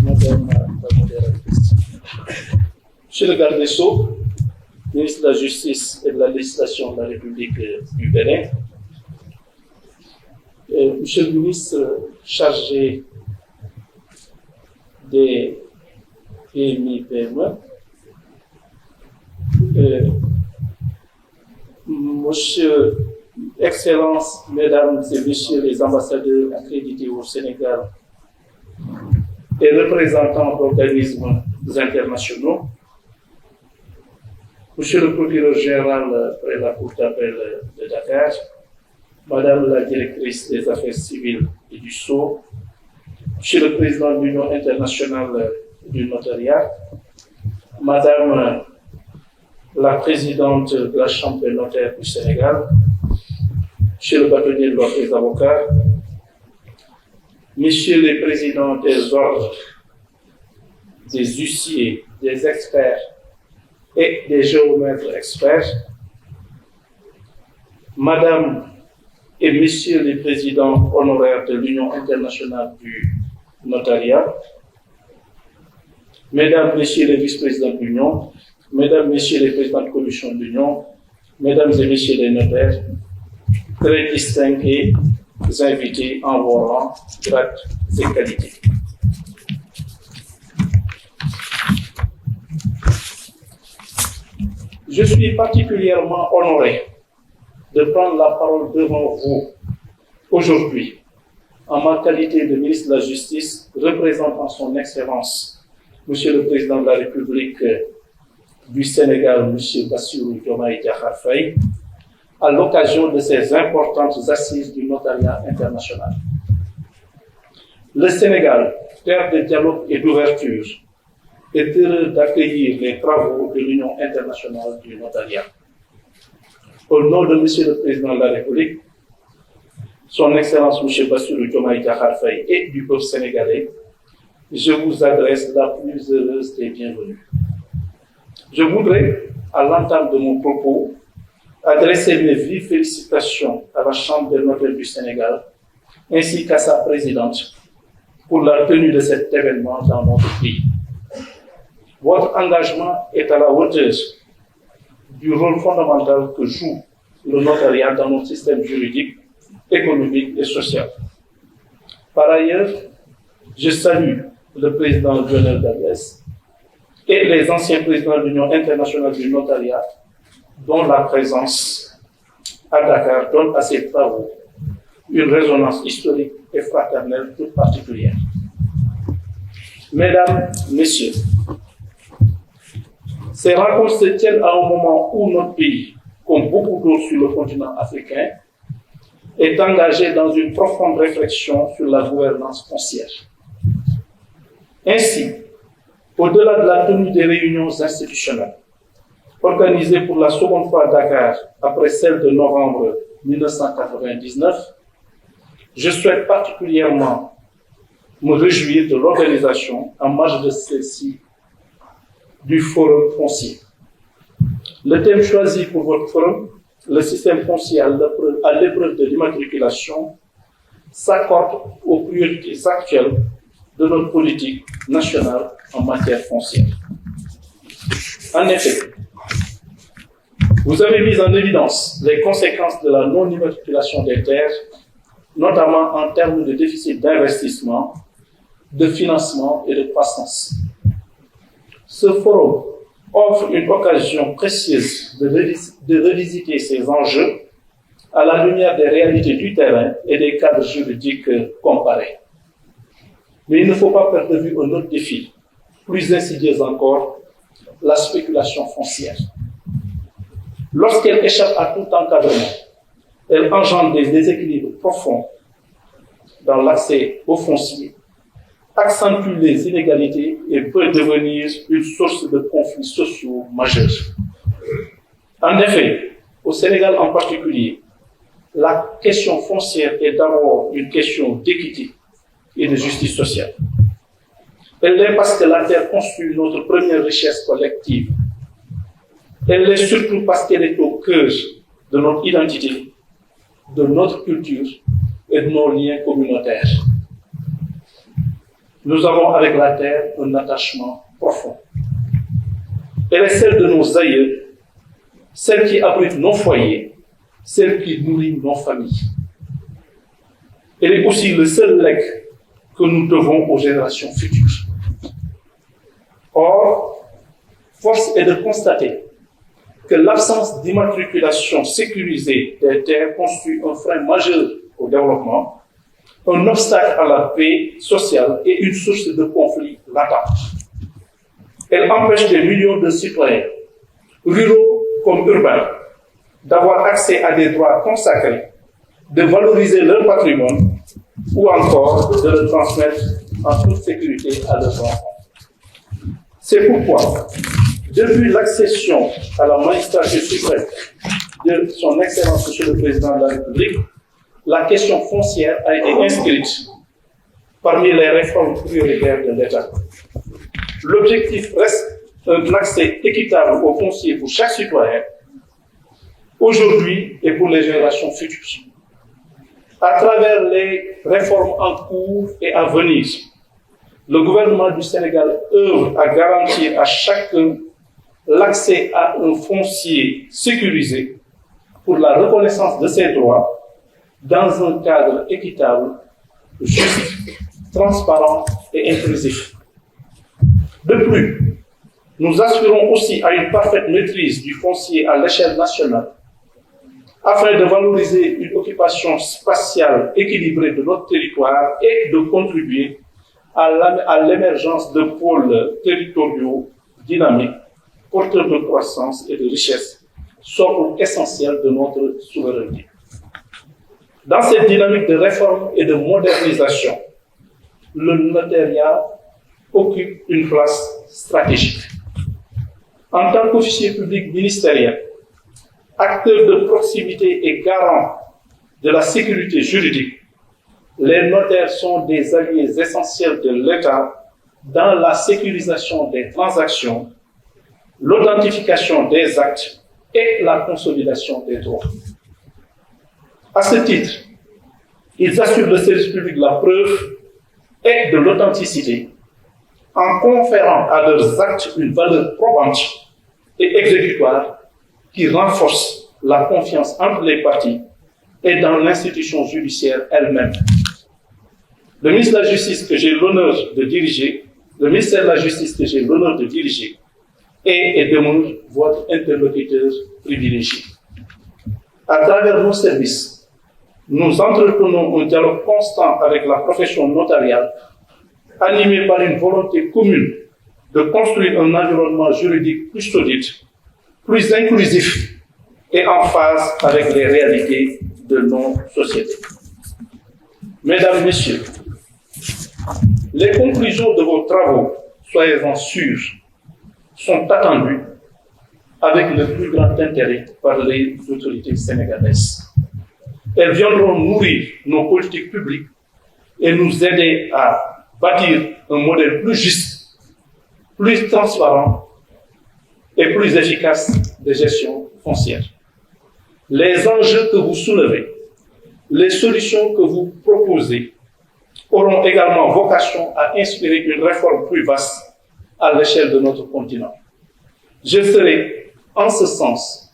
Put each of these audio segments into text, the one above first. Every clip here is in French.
Madame la modératrice. Monsieur le garde des Sceaux, ministre de la Justice et de la Législation de la République du Bénin, Monsieur le ministre chargé des PMI-PME, Monsieur, Excellences, Mesdames et Messieurs les ambassadeurs accrédités au Sénégal et représentants d'organismes internationaux, Monsieur le procureur général près la Cour d'appel de Dakar, Madame la directrice des affaires civiles et du Sceau, Monsieur le président de l'Union internationale du notariat, Madame la présidente de la Chambre des notaires du Sénégal, Monsieur le bâtonnier de l'ordre des avocats, Messieurs les présidents des ordres, des huissiers, des experts et des géomètres experts, Madame et Messieurs les présidents honoraires de l'Union internationale du notariat, Mesdames, Messieurs les vice-présidents de l'Union, Mesdames, Messieurs les présidents de commission de l'Union, Mesdames et Messieurs les notaires, très distingués invités en vos rangs, grades et qualités. Je suis particulièrement honoré de prendre la parole devant vous aujourd'hui en ma qualité de ministre de la Justice représentant son Excellence, Monsieur le Président de la République du Sénégal, M. Bassirou Diomaye Diakhar Faye, à l'occasion de ces importantes assises du notariat international. Le Sénégal, terre de dialogue et d'ouverture, est heureux d'accueillir les travaux de l'Union internationale du notariat. Au nom de M. le Président de la République, son Excellence M. Bassirou Diomaye Diakhar Faye et du peuple sénégalais, je vous adresse la plus heureuse des bienvenues. Je voudrais, à l'entame de mon propos, adresser mes vives félicitations à la Chambre des notaires du Sénégal, ainsi qu'à sa présidente, pour la tenue de cet événement dans notre pays. Votre engagement est à la hauteur du rôle fondamental que joue le notariat dans notre système juridique, économique et social. Par ailleurs, je salue le président Lionel Darbès et les anciens présidents de l'Union internationale du notariat, dont la présence à Dakar donne à ces travaux une résonance historique et fraternelle toute particulière. Mesdames, Messieurs, ces rencontres se tiennent à un moment où notre pays, comme beaucoup d'autres sur le continent africain, est engagé dans une profonde réflexion sur la gouvernance foncière. Ainsi, au-delà de la tenue des réunions institutionnelles, organisées pour la seconde fois à Dakar après celle de novembre 1999, je souhaite particulièrement me réjouir de l'organisation en marge de celle-ci du Forum foncier. Le thème choisi pour votre forum, le système foncier à l'épreuve de l'immatriculation, s'accorde aux priorités actuelles de notre politique nationale en matière foncière. En effet, vous avez mis en évidence les conséquences de la non-immatriculation des terres, notamment en termes de déficit d'investissement, de financement et de croissance. Ce forum offre une occasion précieuse de revisiter ces enjeux à la lumière des réalités du terrain et des cadres juridiques comparés. Mais il ne faut pas perdre de vue un autre défi, plus insidieux encore, la spéculation foncière. Lorsqu'elle échappe à tout encadrement, elle engendre des déséquilibres profonds dans l'accès au foncier, accentue les inégalités et peut devenir une source de conflits sociaux majeurs. En effet, au Sénégal en particulier, la question foncière est d'abord une question d'équité et de justice sociale. Elle l'est parce que la terre constitue notre première richesse collective. Elle l'est surtout parce qu'elle est au cœur de notre identité, de notre culture et de nos liens communautaires. Nous avons avec la terre un attachement profond. Elle est celle de nos aïeux, celle qui abrite nos foyers, celle qui nourrit nos familles. Elle est aussi le seul legs que nous devons aux générations futures. Or, force est de constater que l'absence d'immatriculation sécurisée des terres constitue un frein majeur au développement, un obstacle à la paix sociale et une source de conflits latents. Elle empêche des millions de citoyens, ruraux comme urbains, d'avoir accès à des droits consacrés, de valoriser leur patrimoine ou encore de le transmettre en toute sécurité à leurs enfants. C'est pourquoi, depuis l'accession à la magistrature suprême de son Excellence Monsieur le Président de la République, la question foncière a été inscrite parmi les réformes prioritaires de l'État. L'objectif reste un accès équitable au foncier pour chaque citoyen, aujourd'hui et pour les générations futures. À travers les réformes en cours et à venir, le gouvernement du Sénégal œuvre à garantir à chacun l'accès à un foncier sécurisé pour la reconnaissance de ses droits dans un cadre équitable, juste, transparent et inclusif. De plus, nous aspirons aussi à une parfaite maîtrise du foncier à l'échelle nationale afin de valoriser une occupation spatiale équilibrée de notre territoire et de contribuer à l'émergence de pôles territoriaux dynamiques, porteurs de croissance et de richesse, socle essentiel de notre souveraineté. Dans cette dynamique de réforme et de modernisation, le notariat occupe une place stratégique. En tant qu'officier public ministériel, acteur de proximité et garant de la sécurité juridique, les notaires sont des alliés essentiels de l'État dans la sécurisation des transactions, l'authentification des actes et la consolidation des droits. À ce titre, ils assurent le service public de la preuve et de l'authenticité en conférant à leurs actes une valeur probante et exécutoire qui renforce la confiance entre les parties et dans l'institution judiciaire elle-même. Le ministre de la Justice que j'ai l'honneur de diriger, le ministère de la Justice que j'ai l'honneur de diriger, est demeure votre interlocuteur privilégié. À travers nos services, nous entretenons un dialogue constant avec la profession notariale, animé par une volonté commune de construire un environnement juridique plus solide, plus inclusif et en phase avec les réalités de nos sociétés. Mesdames, Messieurs, les conclusions de vos travaux, soyez-en sûrs, sont attendues avec le plus grand intérêt par les autorités sénégalaises. Elles viendront nourrir nos politiques publiques et nous aider à bâtir un modèle plus juste, plus transparent et plus efficace de gestion foncière. Les enjeux que vous soulevez, les solutions que vous proposez auront également vocation à inspirer une réforme plus vaste à l'échelle de notre continent. Je serai, en ce sens,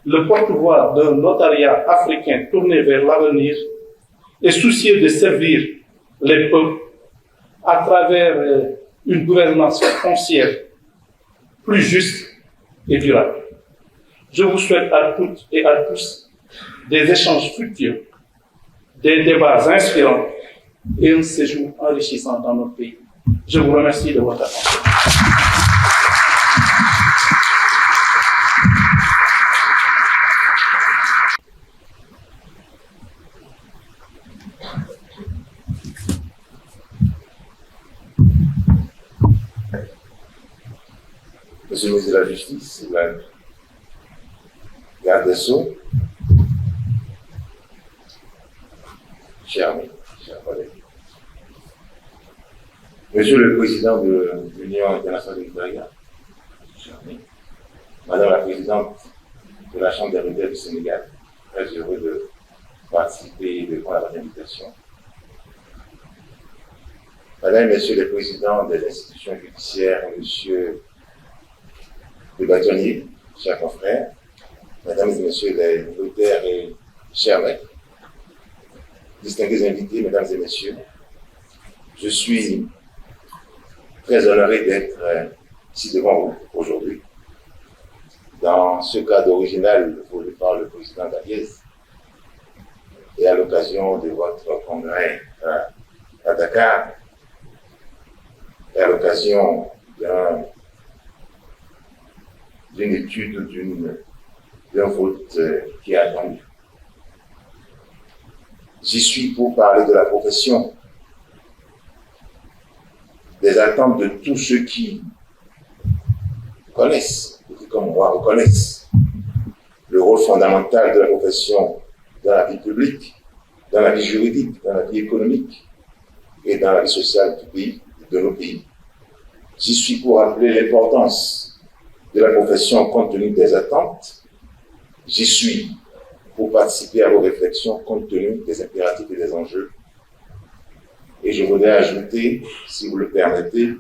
le porte-voix d'un notariat africain tourné vers l'avenir et soucieux de servir les peuples à travers une gouvernance foncière plus juste et durable. Je vous souhaite à toutes et à tous des échanges fructueux, des débats inspirants et un séjour enrichissant dans notre pays. Je vous remercie de votre attention. Monsieur le ministre de la Justice, la garde des Sceaux, chers amis, chers collègues, Monsieur le Président de l'Union internationale du notariat, chers amis, Madame la Présidente de la Chambre des notaires du Sénégal, très heureux de participer et de prendre votre invitation. Madame et Messieurs les présidents des institutions judiciaires, Monsieur le bâtonnier, chers confrères, Mesdames et Messieurs les notaires et chers maîtres, distingués invités, Mesdames et Messieurs, je suis très honoré d'être ici devant vous aujourd'hui, dans ce cadre original voulu par le président Daguez et à l'occasion de votre congrès à Dakar, et à l'occasion d'une étude, d'un vote qui est attendu. J'y suis pour parler de la profession, des attentes de tous ceux qui connaissent, ou qui comme moi reconnaissent le rôle fondamental de la profession dans la vie publique, dans la vie juridique, dans la vie économique et dans la vie sociale du pays, de nos pays. J'y suis pour rappeler l'importance de la profession compte tenu des attentes. J'y suis pour participer à vos réflexions compte tenu des impératifs et des enjeux. Et je voudrais ajouter, si vous le permettez,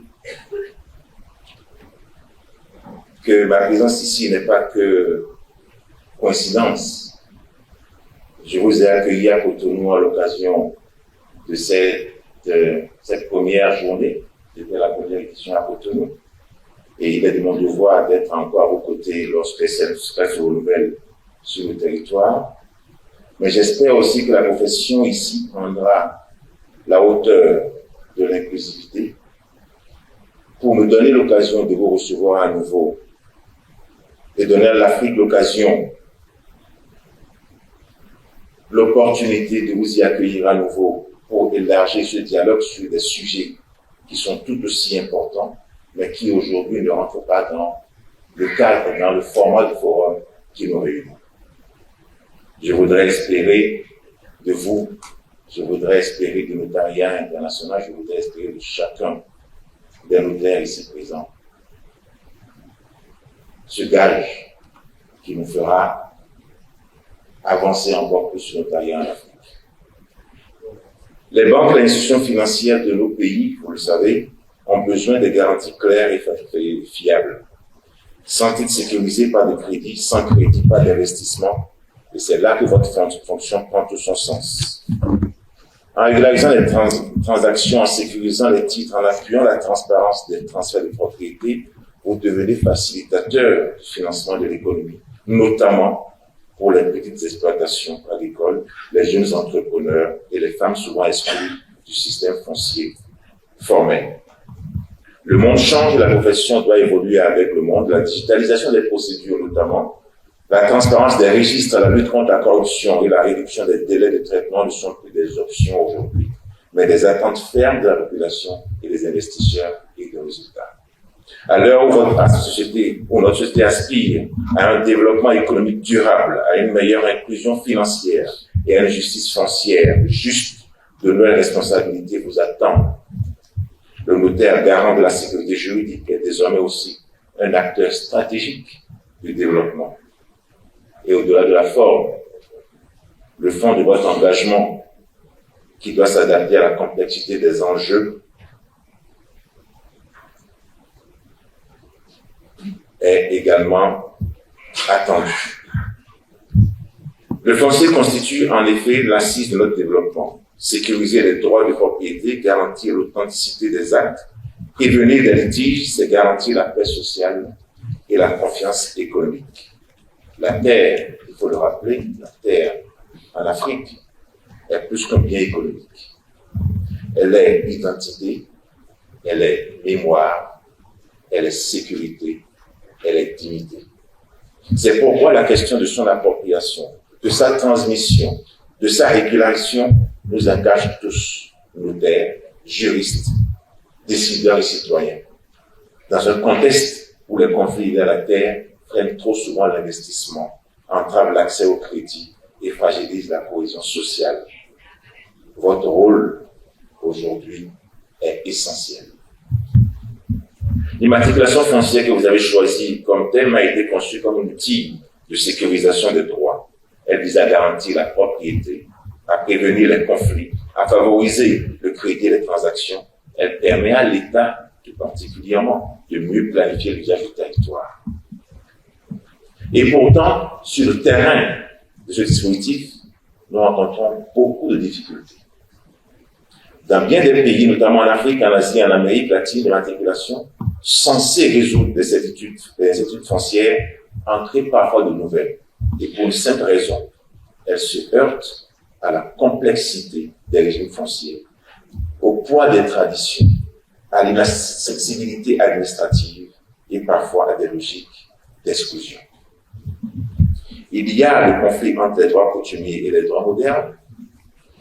que ma présence ici n'est pas que coïncidence. Je vous ai accueilli à Cotonou à l'occasion de cette première journée. C'était la première édition à Cotonou. Et il est de mon devoir d'être encore à vos côtés lorsque celle se renouvelle sur le territoire. Mais j'espère aussi que la profession ici prendra la hauteur de l'inclusivité pour me donner l'occasion de vous recevoir à nouveau et donner à l'Afrique l'opportunité de vous y accueillir à nouveau pour élargir ce dialogue sur des sujets qui sont tout aussi importants, mais qui aujourd'hui ne rentrent pas dans le cadre, dans le format du forum qui nous réunit. Je voudrais espérer de vous, je voudrais espérer du notariat international, je voudrais espérer de chacun des notaires ici présents ce gage qui nous fera avancer encore plus le notariat en Afrique. Les banques et les institutions financières de nos pays, vous le savez, ont besoin de garanties claires et fiables. Sans titre sécurisé, pas de crédit, sans crédit, pas d'investissement. Et c'est là que votre fonction prend tout son sens. En régularisant les transactions, en sécurisant les titres, en appuyant la transparence des transferts de propriété, vous devenez facilitateur du financement de l'économie, notamment pour les petites exploitations agricoles, les jeunes entrepreneurs et les femmes souvent exclues du système foncier formel. Le monde change et la profession doit évoluer avec le monde. La digitalisation des procédures notamment, la transparence des registres, la lutte contre la corruption et la réduction des délais de traitement ne sont plus des options aujourd'hui, mais des attentes fermes de la population et des investisseurs et des résultats. À l'heure où notre société aspire à un développement économique durable, à une meilleure inclusion financière et à une justice foncière juste, de nouvelles responsabilités vous attendent. Le notaire garant de la sécurité juridique est désormais aussi un acteur stratégique du développement. Et au-delà de la forme, le fond de votre engagement, qui doit s'adapter à la complexité des enjeux, est également attendu. Le foncier constitue en effet l'assise de notre développement. Sécuriser les droits de propriété, garantir l'authenticité des actes, prévenir les litiges, c'est garantir la paix sociale et la confiance économique. La terre, il faut le rappeler, la terre en Afrique est plus qu'un bien économique. Elle est identité, elle est mémoire, elle est sécurité, elle est dignité. C'est pourquoi la question de son appropriation, de sa transmission, de sa régulation nous engage tous, notaires, juristes, décideurs et citoyens. Dans un contexte où les conflits de la terre freinent trop souvent l'investissement, entravent l'accès au crédit et fragilisent la cohésion sociale, votre rôle aujourd'hui est essentiel. L'immatriculation foncière que vous avez choisie comme thème a été conçue comme un outil de sécurisation des droits. Elle vise à garantir la propriété, à prévenir les conflits, à favoriser le crédit et les transactions Elle permet à l'État, tout particulièrement, de mieux planifier l'usage du territoire. Et pourtant, sur le terrain de ce dispositif, nous rencontrons beaucoup de difficultés. Dans bien des pays, notamment en Afrique, en Asie, en Amérique latine, l'articulation censée résoudre des inquiétudes foncières en crée parfois de nouvelles. Et pour une simple raison, elle se heurte à la complexité des régimes fonciers, au poids des traditions, à l'inaccessibilité administrative et parfois à des logiques d'exclusion. Il y a le conflit entre les droits coutumiers et les droits modernes.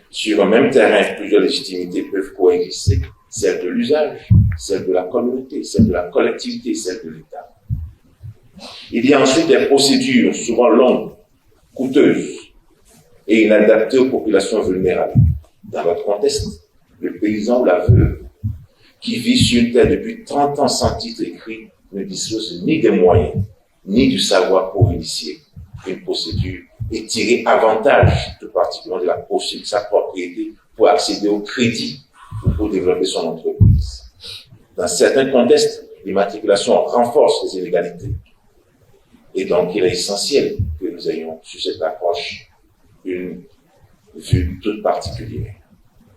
Sur un même terrain, plusieurs légitimités peuvent coexister, celle de l'usage, celle de la communauté, celle de la collectivité, celle de l'État. Il y a ensuite des procédures souvent longues, coûteuses et inadaptées aux populations vulnérables. Dans notre contexte, le paysan ou la veuve qui vit sur une terre depuis 30 ans sans titre écrit ne dispose ni des moyens, ni du savoir pour initier une procédure et tirer avantage, tout particulièrement de la possibilité de sa propriété pour accéder au crédit ou pour développer son entreprise. Dans certains contextes, l'immatriculation renforce les inégalités. Et donc, il est essentiel que nous ayons sur cette approche une vue toute particulière.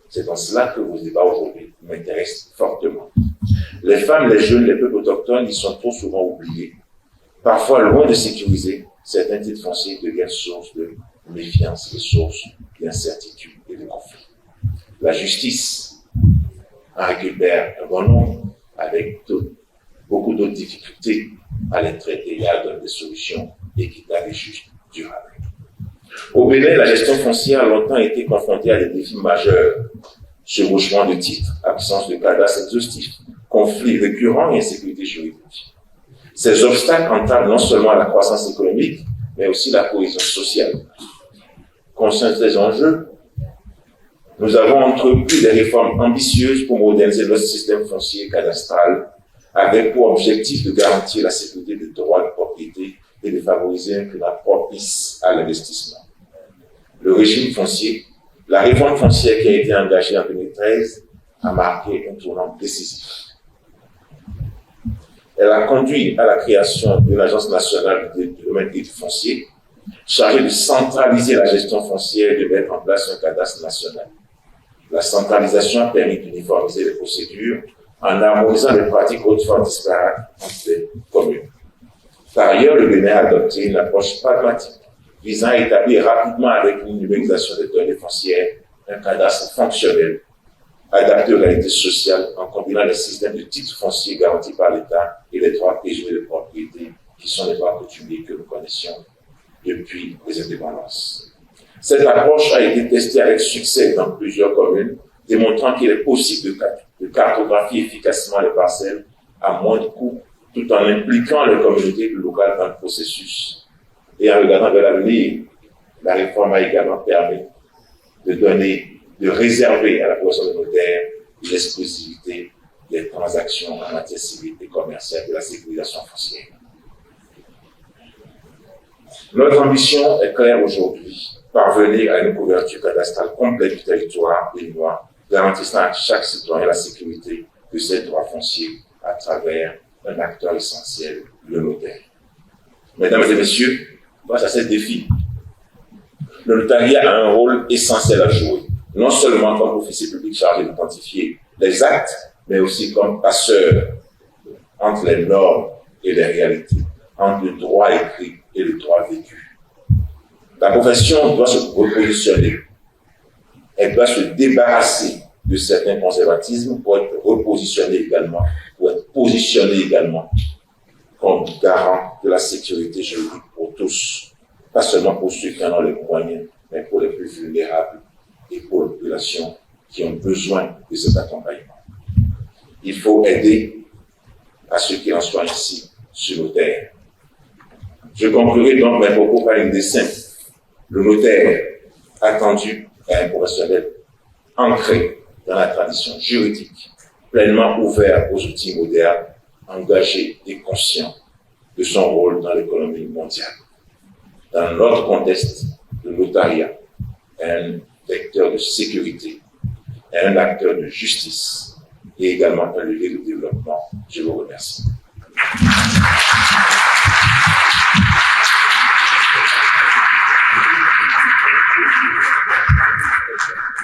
C'est dans cela que vos débats aujourd'hui m'intéressent fortement. Les femmes, les jeunes, les peuples autochtones, ils sont trop souvent oubliés. Parfois, loin de sécuriser, certains titres fonciers deviennent source de méfiance, de source d'incertitude et de conflit. La justice en récupère un bon nombre avec beaucoup d'autres difficultés à les traiter et à donner des solutions équitables et justes, durables. Au Bénin, la gestion foncière a longtemps été confrontée à des défis majeurs. Chevauchement de titres, absence de cadastre exhaustif, conflits récurrents et insécurité juridique. Ces obstacles entament non seulement la croissance économique, mais aussi la cohésion sociale. Conscients des enjeux, nous avons entrepris des réformes ambitieuses pour moderniser notre système foncier cadastral, avec pour objectif de garantir la sécurité des droits de propriété et de favoriser un climat propice à l'investissement. Le régime foncier, la réforme foncière qui a été engagée en 2013, a marqué un tournant décisif. Elle a conduit à la création d'une agence nationale du domaine et du foncier, chargée de centraliser la gestion foncière et de mettre en place un cadastre national. La centralisation a permis d'uniformiser les procédures en harmonisant les pratiques autrefois disparates entre les communes. Par ailleurs, le Bénin a adopté une approche pragmatique visant à établir rapidement avec une numérisation des données foncières un cadastre fonctionnel adapté aux réalités sociales en combinant les systèmes de titres fonciers garantis par l'État et les droits présumés de propriété qui sont les droits coutumiers que nous connaissions depuis les indépendances. Cette approche a été testée avec succès dans plusieurs communes, démontrant qu'il est possible de cartographier efficacement les parcelles à moins de coûts, tout en impliquant les communautés locales dans le processus. Et en regardant vers l'avenir, la réforme a également permis de réserver à la profession de notaire l'exclusivité des transactions en matière civile et commerciale de la sécurisation foncière. Notre ambition est claire aujourd'hui, parvenir à une couverture cadastrale complète du territoire béninois, garantissant à chaque citoyen la sécurité de ses droits fonciers à travers un acteur essentiel, le notaire. Mesdames et messieurs, face à ces défis, le notariat a un rôle essentiel à jouer, non seulement comme officier public chargé d'identifier les actes, mais aussi comme passeur entre les normes et les réalités, entre le droit écrit et le droit vécu. La profession doit se repositionner. Elle doit se débarrasser de certains conservatismes pour être repositionnée également, pour être positionnée également comme garant de la sécurité juridique pour tous, pas seulement pour ceux qui en ont les moyens, mais pour les plus vulnérables et pour les populations qui ont besoin de cet accompagnement. Il faut aider à ce qu'il en soit ainsi sur nos terres. Je conclurai donc mes propos par une idée simple. Le notaire, attendu, est un professionnel ancré dans la tradition juridique, pleinement ouvert aux outils modernes, engagé et conscient de son rôle dans l'économie mondiale. Dans notre contexte, le notariat est un vecteur de sécurité, est un acteur de justice, et également un levier de développement. Je vous remercie.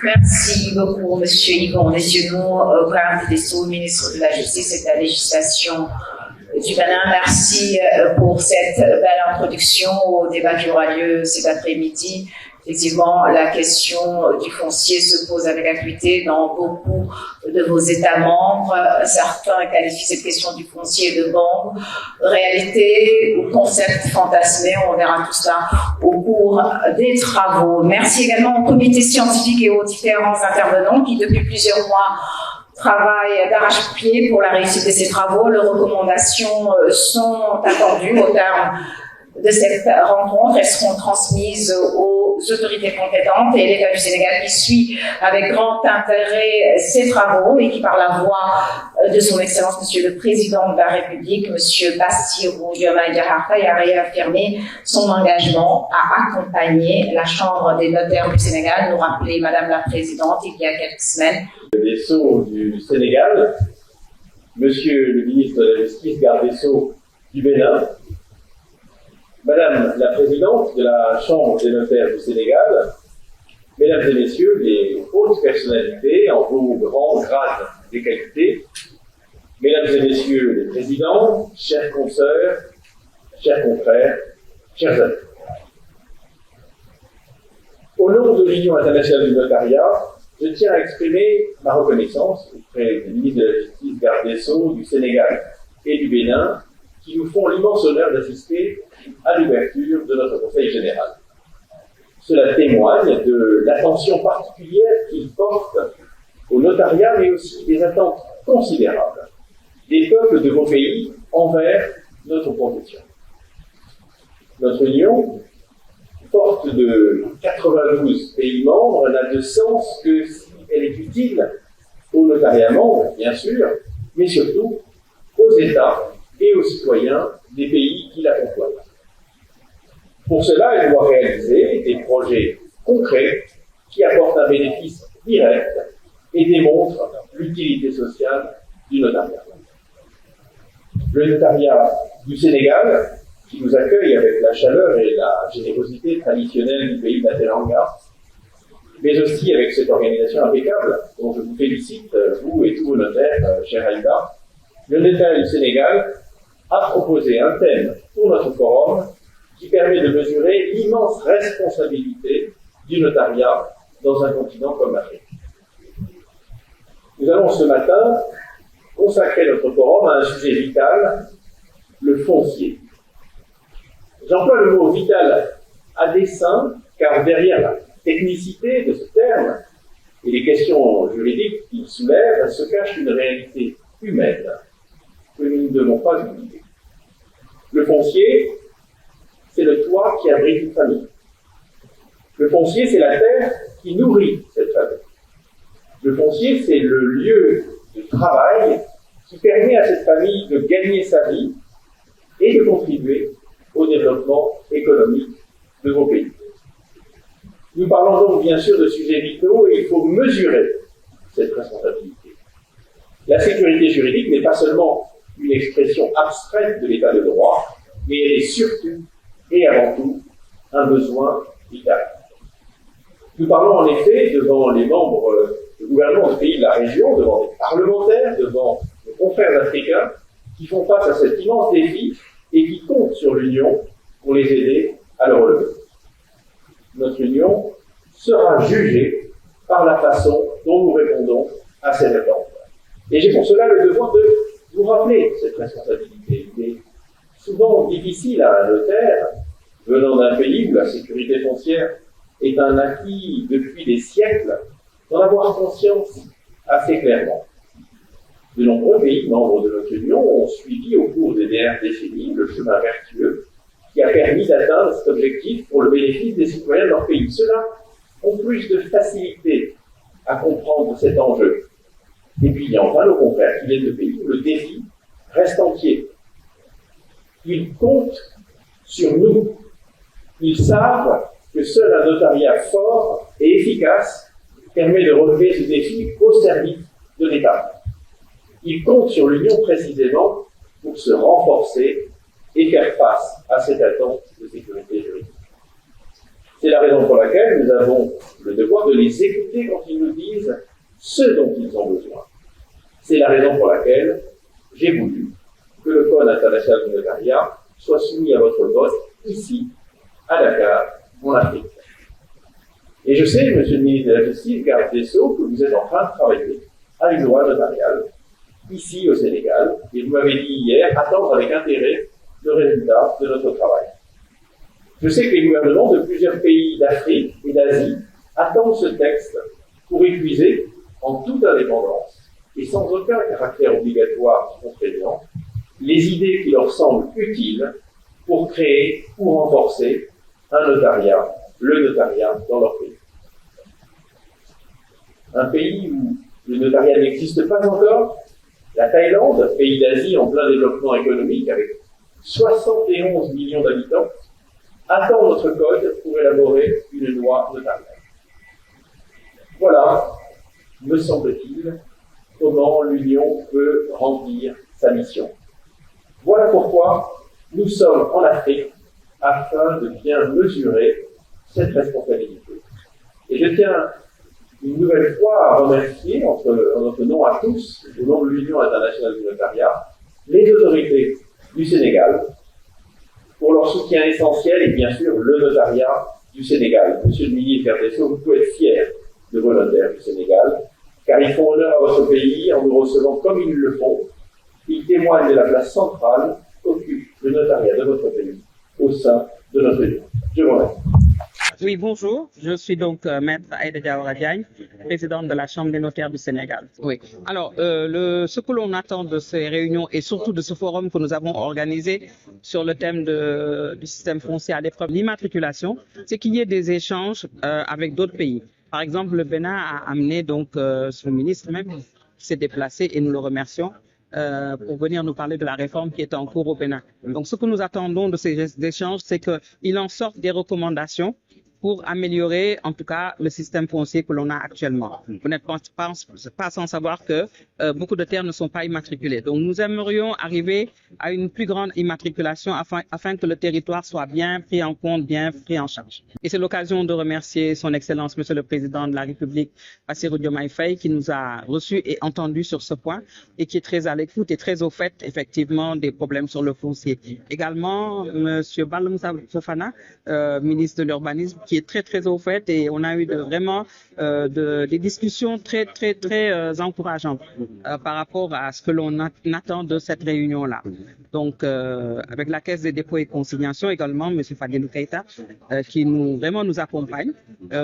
Merci beaucoup, Monsieur Yvon Desiono, garde des Sceaux, ministre de la Justice et de la Législation du Bénin. Merci pour cette belle introduction au débat qui aura lieu cet après-midi. Effectivement, la question du foncier se pose avec acuité dans beaucoup de vos États membres. Certains qualifient cette question du foncier de bombe, réalité ou concept fantasmé. On verra tout cela au cours des travaux. Merci également au comité scientifique et aux différents intervenants qui, depuis plusieurs mois, travaillent d'arrache-pied pour la réussite de ces travaux. Leurs recommandations sont attendues au terme de cette rencontre. Elles seront transmises aux autorités compétentes et l'État du Sénégal qui suit avec grand intérêt ces travaux et qui, par la voix de son Excellence, Monsieur le Président de la République, Monsieur Bassirou Diomaye Diakhar Faye, a réaffirmé son engagement à accompagner la Chambre des notaires du Sénégal, nous rappelait Madame la Présidente il y a quelques semaines. Des Sceaux du Sénégal, Monsieur le ministre de la Justice, garde des Sceaux du Bénin, Madame la Présidente de la Chambre des notaires du Sénégal, Mesdames et Messieurs les hautes personnalités en vos grands grades et qualités, Mesdames et Messieurs les présidents, chers consoeurs, chers confrères, chers amis. Au nom de l'Union internationale du notariat, je tiens à exprimer ma reconnaissance auprès des ministres de la Justice, garde des Sceaux du Sénégal et du Bénin, qui nous font l'immense honneur d'assister à l'ouverture de notre Conseil général. Cela témoigne de l'attention particulière qu'ils portent au notariat, mais aussi des attentes considérables des peuples de vos pays envers notre profession. Notre Union, forte de 92 pays membres, n'a de sens que si elle est utile au notariat membre, bien sûr, mais surtout aux États et aux citoyens des pays qui la composent. Pour cela, elle doit réaliser des projets concrets qui apportent un bénéfice direct et démontrent l'utilité sociale du notariat. Le notariat du Sénégal, qui nous accueille avec la chaleur et la générosité traditionnelle du pays de la Teranga, mais aussi avec cette organisation impeccable dont je vous félicite, vous et tous vos notaires, cher Aïda, le notariat du Sénégal a proposé un thème pour notre forum qui permet de mesurer l'immense responsabilité du notariat dans un continent comme l'Afrique. Nous allons ce matin consacrer notre forum à un sujet vital, le foncier. J'emploie le mot vital à dessein, car derrière la technicité de ce terme et les questions juridiques qu'il soulève se cache une réalité humaine que nous ne devons pas oublier. Le foncier, c'est le toit qui abrite une famille. Le foncier, c'est la terre qui nourrit cette famille. Le foncier, c'est le lieu de travail qui permet à cette famille de gagner sa vie et de contribuer au développement économique de vos pays. Nous parlons donc bien sûr de sujets vitaux et il faut mesurer cette responsabilité. La sécurité juridique n'est pas seulement une expression abstraite de l'état de droit, mais elle est surtout et avant tout un besoin vital. Nous parlons en effet devant les membres du gouvernement des pays de la région, devant les parlementaires, devant nos confrères africains qui font face à cet immense défi et qui comptent sur l'Union pour les aider à le relever. Notre Union sera jugée par la façon dont nous répondons à ces attentes. Et j'ai pour cela le devoir de vous rappeler cette responsabilité. Il est souvent difficile à un notaire, venant d'un pays où la sécurité foncière est un acquis depuis des siècles, d'en avoir conscience assez clairement. De nombreux pays membres de notre Union ont suivi au cours des dernières décennies le chemin vertueux qui a permis d'atteindre cet objectif pour le bénéfice des citoyens de leur pays. Ceux-là ont plus de facilité à comprendre cet enjeu. Et puis il y a enfin nos confrères qui viennent de pays où le défi reste entier. Ils comptent sur nous. Ils savent que seul un notariat fort et efficace permet de relever ce défi au service de l'État. Il compte sur l'Union précisément pour se renforcer et faire face à cette attente de sécurité juridique. C'est la raison pour laquelle nous avons le devoir de les écouter quand ils nous disent ce dont ils ont besoin. C'est la raison pour laquelle j'ai voulu que le Code international du notariat soit soumis à votre vote ici, à Dakar, en Afrique. Et je sais, Monsieur le ministre de la Justice, garde des Sceaux, que vous êtes en train de travailler à une loi notariale, ici au Sénégal, et vous m'avez dit hier attendre avec intérêt le résultat de notre travail. Je sais que les gouvernements de plusieurs pays d'Afrique et d'Asie attendent ce texte pour épuiser, en toute indépendance et sans aucun caractère obligatoire ou contraignant, les idées qui leur semblent utiles pour créer ou renforcer un notariat, le notariat dans leur pays. Un pays où le notariat n'existe pas encore, la Thaïlande, pays d'Asie en plein développement économique avec 71 millions d'habitants, attend notre code pour élaborer une loi notariale. Voilà, me semble-t-il, comment l'Union peut remplir sa mission. Voilà pourquoi nous sommes en Afrique afin de bien mesurer cette responsabilité. Et je tiens une nouvelle fois à remercier, en notre nom à tous, au nom de l'Union internationale du notariat, les autorités du Sénégal pour leur soutien essentiel et bien sûr le notariat du Sénégal. Monsieur le ministre des Sceaux, vous pouvez être fier de vos notaires du Sénégal, car ils font honneur à votre pays en nous recevant comme ils le font. Ils témoignent de la place centrale qu'occupe le notariat de votre pays au sein de notre Union. Je vous remercie. Oui, bonjour. Je suis donc Maître Aïda Diawara Diagne, présidente de la Chambre des notaires du Sénégal. Oui. Alors, ce que l'on attend de ces réunions et surtout de ce forum que nous avons organisé sur le thème du système foncier à l'épreuve de l'immatriculation, c'est qu'il y ait des échanges avec d'autres pays. Par exemple, le Bénin a amené donc son ministre même s'est déplacé et nous le remercions. Pour venir nous parler de la réforme qui est en cours au Bénin. Donc, ce que nous attendons de ces échanges, c'est qu'il en sorte des recommandations pour améliorer, en tout cas, le système foncier que l'on a actuellement. Vous n'êtes pas sans savoir que beaucoup de terres ne sont pas immatriculées. Donc, nous aimerions arriver à une plus grande immatriculation afin que le territoire soit bien pris en compte, bien pris en charge. Et c'est l'occasion de remercier son Excellence, Monsieur le Président de la République, Bassirou Diomaye Faye, qui nous a reçus et entendus sur ce point et qui est très à l'écoute et très au fait, effectivement, des problèmes sur le foncier. Également, Monsieur Balla Moussa Fofana, ministre de l'Urbanisme, qui est très, très au fait et on a eu vraiment des discussions très, très, très encourageantes par rapport à ce que l'on attend de cette réunion-là. Donc, avec la Caisse des dépôts et consignations également, M. Fadilou Keïta, qui vraiment nous accompagne.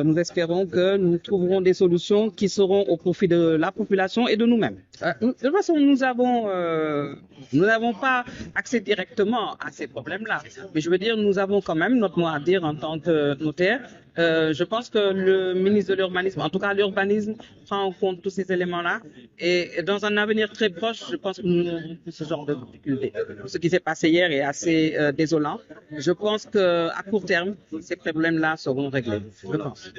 Nous espérons que nous trouverons des solutions qui seront au profit de la population et de nous-mêmes. De toute façon, nous n'avons pas accès directement à ces problèmes-là. Mais je veux dire, nous avons quand même notre mot à dire en tant que notaire. Je pense que le ministre de l'Urbanisme, en tout cas l'urbanisme, prend en compte tous ces éléments-là. Et dans un avenir très proche, je pense que nous n'aurons plus ce genre de difficultés. Ce qui s'est passé hier est assez désolant. Je pense qu'à court terme, ces problèmes-là seront réglés. Je pense.